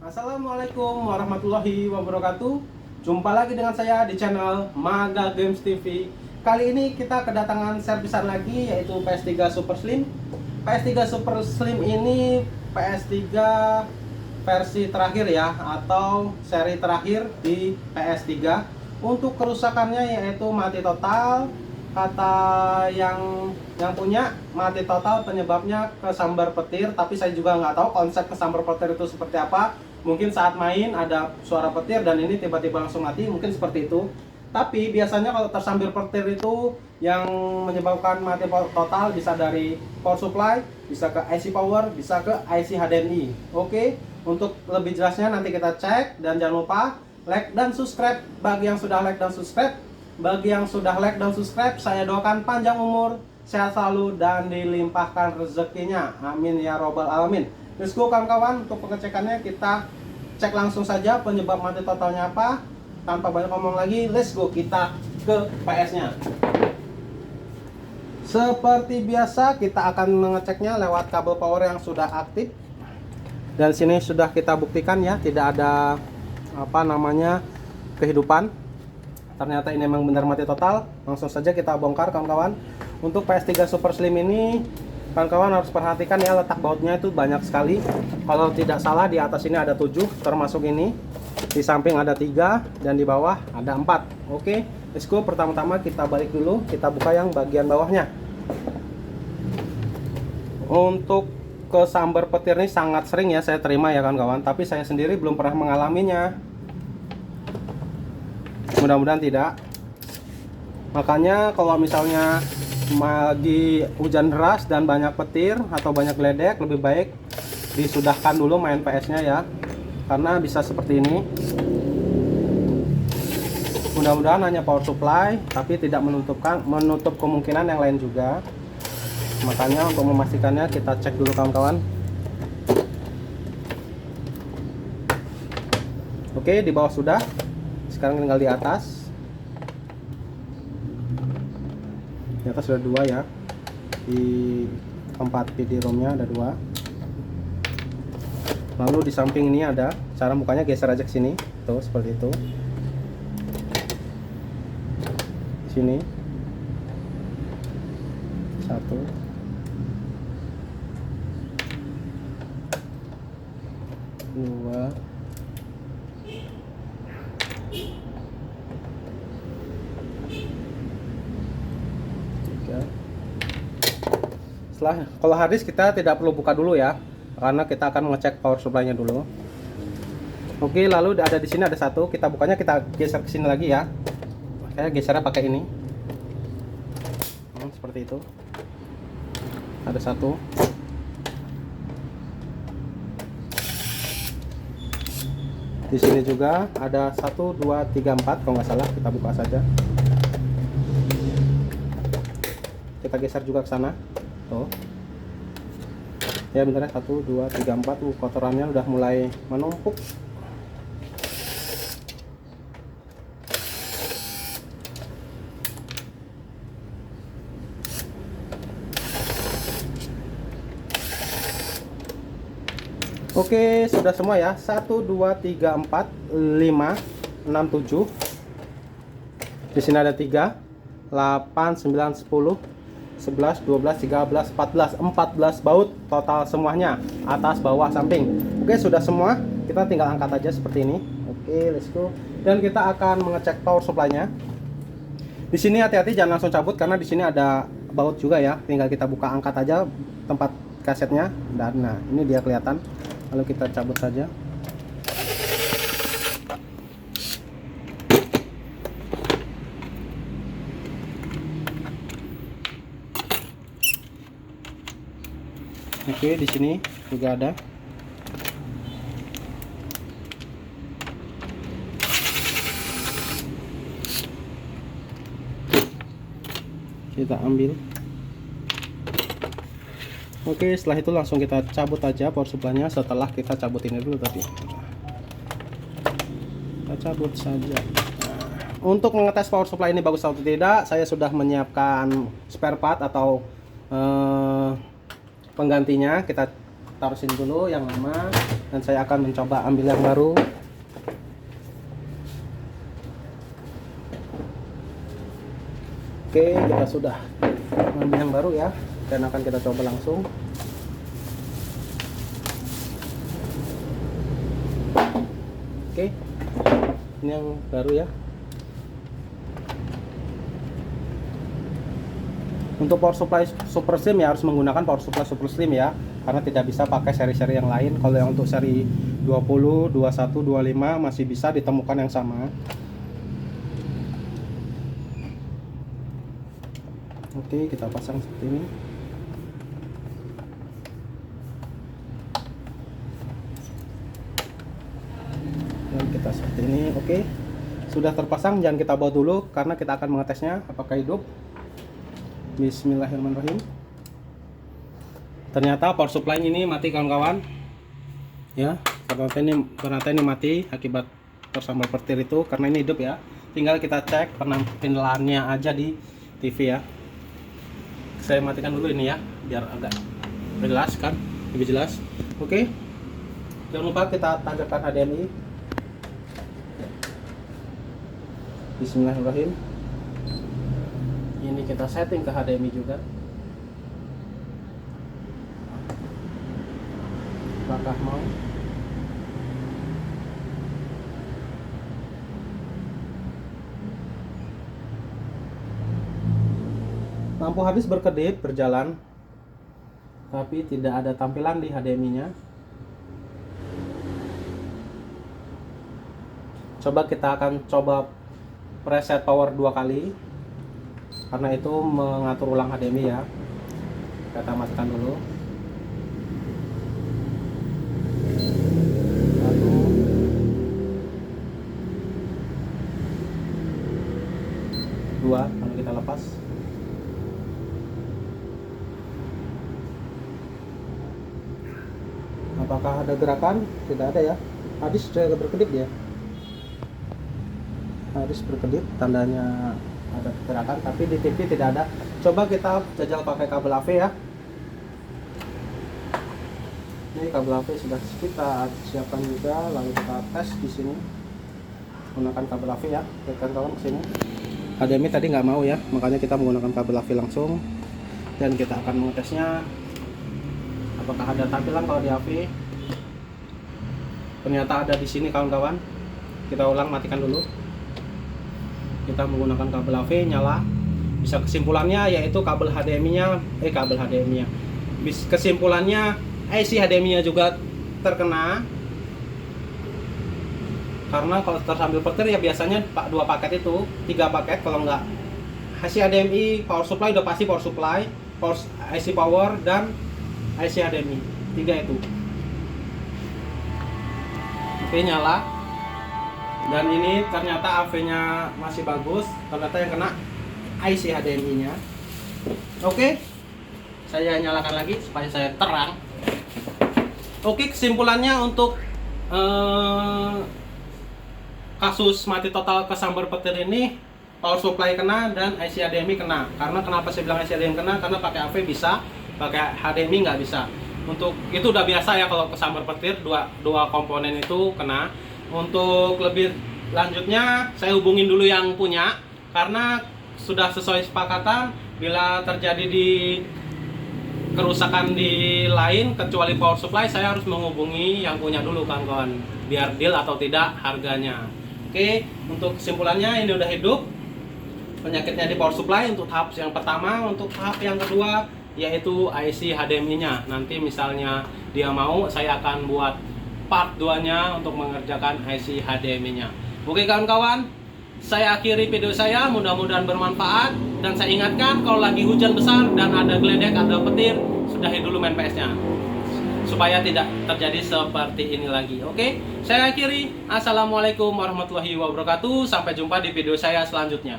Assalamualaikum warahmatullahi wabarakatuh. Jumpa lagi dengan saya di channel Maga Games TV. Kali ini kita kedatangan servisan lagi, yaitu PS3 Super Slim. PS3 Super Slim ini PS3 versi terakhir ya, atau seri terakhir di PS3. Untuk kerusakannya yaitu mati total. Kata yang punya, mati total penyebabnya kesambar petir, tapi saya juga nggak tahu konsep kesambar petir itu seperti apa. Mungkin saat main ada suara petir dan ini tiba-tiba langsung mati, mungkin seperti itu. Tapi biasanya kalau tersambar petir itu yang menyebabkan mati total bisa dari power supply, bisa ke IC power, bisa ke IC HDMI. Oke, untuk lebih jelasnya nanti kita cek, dan jangan lupa like dan subscribe bagi yang sudah like dan subscribe. Bagi yang sudah like dan subscribe, saya doakan panjang umur, sehat selalu, dan dilimpahkan rezekinya. Amin ya robbal alamin. Let's go kawan-kawan, untuk pengecekannya kita cek langsung saja penyebab mati totalnya apa. Tanpa banyak ngomong lagi, let's go, kita ke PS-nya. Seperti biasa, kita akan mengeceknya lewat kabel power yang sudah aktif. Dan sini sudah kita buktikan ya, tidak ada kehidupan. Ternyata ini memang benar mati total. Langsung saja kita bongkar kawan-kawan. Untuk PS3 Super Slim ini kawan-kawan harus perhatikan ya, letak bautnya itu banyak sekali. Kalau tidak salah di atas ini ada 7 termasuk ini. Di samping ada 3 dan di bawah ada 4. Oke, let's go. Pertama-tama kita balik dulu, kita buka yang bagian bawahnya. Untuk kesambar petir ini sangat sering ya saya terima ya kawan-kawan, tapi saya sendiri belum pernah mengalaminya. Mudah-mudahan tidak. Makanya kalau misalnya lagi hujan deras dan banyak petir atau banyak geledek, lebih baik disudahkan dulu main PS-nya ya, karena bisa seperti ini. Mudah-mudahan hanya power supply, tapi tidak menutup kemungkinan yang lain juga. Makanya untuk memastikannya kita cek dulu kawan-kawan. Oke, di bawah sudah. Sekarang tinggal di atas. Di atas sudah 2 ya. Di tempat PD-ROM-nya ada 2. Lalu di samping ini ada, cara bukanya geser aja ke sini. Tuh, seperti itu. Di sini. 1. 2. Setelah, kalau harddisk kita tidak perlu buka dulu ya, karena kita akan mengecek power supply-nya dulu. Oke, lalu ada di sini ada 1, kita bukanya kita geser ke sini lagi ya. Saya gesernya pakai ini. Seperti itu. Ada 1. Di sini juga ada 1, 2, 3, 4 kalau nggak salah, kita buka saja. Kita geser juga ke sana. Tuh. Ya bentar ya, 1, 2, 3, 4. Kotorannya udah mulai menumpuk. Oke, sudah semua ya. 1, 2, 3, 4, 5, 6, 7. Di sini ada 3, 8, 9, 10, 11, 12, 13, 14 baut total semuanya, atas, bawah, samping. Oke, sudah semua. Kita tinggal angkat aja seperti ini. Oke, let's go. Dan kita akan mengecek power supply-nya. Di sini hati-hati jangan langsung cabut, karena di sini ada baut juga ya. Tinggal kita buka, angkat aja tempat kasetnya. Dan nah, ini dia kelihatan. Lalu kita cabut saja. Oke, di sini juga ada. Kita ambil. Oke, setelah itu langsung kita cabut aja power supply-nya. Setelah kita cabut ini dulu tadi. Kita cabut saja. Untuk mengetes power supply ini bagus atau tidak, saya sudah menyiapkan spare part atau penggantinya. Kita taruh sini dulu yang lama. dan saya akan mencoba ambil yang baru. Oke, kita sudah ambil yang baru ya, dan akan kita coba langsung. Oke, ini yang baru ya. Untuk power supply super slim ya harus menggunakan power supply super slim ya, karena tidak bisa pakai seri-seri yang lain. Kalau yang untuk seri 20, 21, 25 masih bisa ditemukan yang sama. Oke, kita pasang seperti ini. Dan kita seperti ini. Oke, sudah terpasang. Jangan kita bawa dulu karena kita akan mengetesnya apakah hidup. Bismillahirrahmanirrahim. Ternyata power supply ini mati kawan-kawan ya, ternyata ini mati akibat tersambar petir itu, karena ini hidup ya. Tinggal kita cek penampilannya aja di TV ya. Saya matikan dulu ini ya biar agak jelas kan, lebih jelas. Oke, jangan lupa kita tancapkan HDMI. Bismillahirrahmanirrahim. Ini kita setting ke HDMI juga. Apakah mau? Lampu habis berkedip berjalan, tapi tidak ada tampilan di HDMI-nya. Kita akan coba preset power 2 kali. Karena itu mengatur ulang HDMI ya. Kita matikan dulu. 1, 2, lalu kita lepas. Apakah ada gerakan? Tidak ada ya. Habis sudah berkedip ya. Habis berkedip, tandanya ada gerakan, tapi di TV tidak ada. Coba kita jajal pakai kabel AV ya. Ini kabel AV sudah kita siapkan juga, lalu kita tes di sini menggunakan kabel AV ya. Tekan kawan ke sini. HDMI tadi nggak mau ya, makanya kita menggunakan kabel AV langsung, dan kita akan mengetesnya apakah ada tampilan kalau di AV. Ternyata ada di sini kawan-kawan. Kita ulang, matikan dulu. Kita menggunakan kabel AV, nyala. Bisa kesimpulannya yaitu kabel HDMI-nya kesimpulannya IC HDMI-nya juga terkena. Karena kalau tersambil petir ya biasanya 2 paket itu, 3 paket kalau enggak. IC HDMI power supply udah pasti power supply, IC power dan IC HDMI. 3 itu. Oke, nyala. Dan ini ternyata AV-nya masih bagus, ternyata yang kena IC HDMI-nya. Oke, saya nyalakan lagi supaya saya terang. Oke, kesimpulannya untuk kasus mati total kesambar petir ini, power supply kena dan IC HDMI kena. Karena kenapa saya bilang IC HDMI kena? Karena pakai AV bisa, pakai HDMI nggak bisa. Untuk itu udah biasa ya kalau kesambar petir, dua komponen itu kena. Untuk lebih lanjutnya saya hubungin dulu yang punya, karena sudah sesuai sepakatan bila terjadi di kerusakan di lain kecuali power supply, saya harus menghubungi yang punya dulu kawan-kawan biar deal atau tidak harganya. Oke, untuk kesimpulannya ini udah hidup penyakitnya di power supply untuk tahap yang pertama. Untuk tahap yang kedua yaitu IC HDMI-nya. Nanti misalnya dia mau, saya akan buat part 2-nya untuk mengerjakan IC HDMI-nya. Oke kawan-kawan, saya akhiri video saya, mudah-mudahan bermanfaat. Dan saya ingatkan kalau lagi hujan besar dan ada geledek, ada petir, sudahi dulu main PS-nya supaya tidak terjadi seperti ini lagi. Oke, saya akhiri. Assalamualaikum warahmatullahi wabarakatuh. Sampai jumpa di video saya selanjutnya.